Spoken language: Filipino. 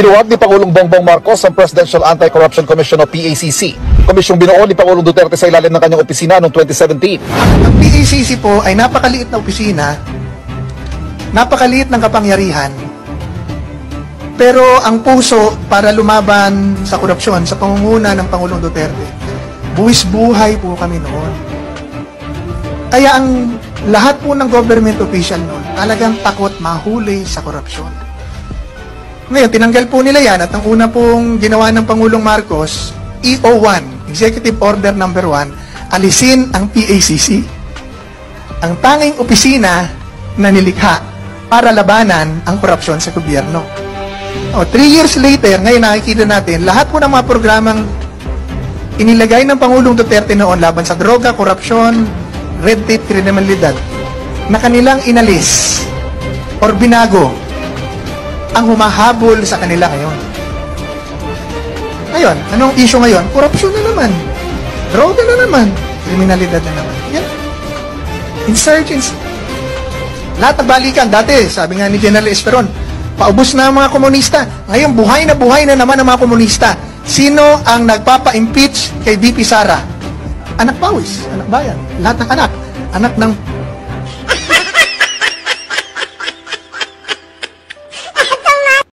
Iniluwag ni Pangulong Bongbong Marcos ang Presidential Anti-Corruption Commission o PACC. Komisyong binuo ni Pangulong Duterte sa ilalim ng kanyang opisina noong 2017. Ang PACC po ay napakaliit na opisina, napakaliit ng kapangyarihan, pero ang puso para lumaban sa korupsyon sa pangunguna ng Pangulong Duterte, buwis buhay po kami noon. Kaya ang lahat po ng government official noon talagang takot mahuli sa korupsyon. Ngayon, tinanggal po nila yan at ang una pong ginawa ng Pangulong Marcos, EO1, Executive Order No. 1, alisin ang PACC. Ang tanging opisina na nilikha para labanan ang korupsyon sa gobyerno. 3 years later, ngayon nakikita natin, lahat po ng mga programang inilagay ng Pangulong Duterte noon laban sa droga, korupsyon, red tape, kriminalidad, na kanilang inalis or binago ang humahabol sa kanila ngayon. Ngayon, anong issue ngayon? Korupsyon na naman. Droga na naman. Kriminalidad na naman. Yan. Insurgents. Lahat ng balikan. Dati, sabi nga ni General Esperon, paubos na ang mga komunista. Ngayon, buhay na naman ang mga komunista. Sino ang nagpapa-impeach kay VP Sara? Anak Pawis, anak bayan. Lahat ng anak. Anak ng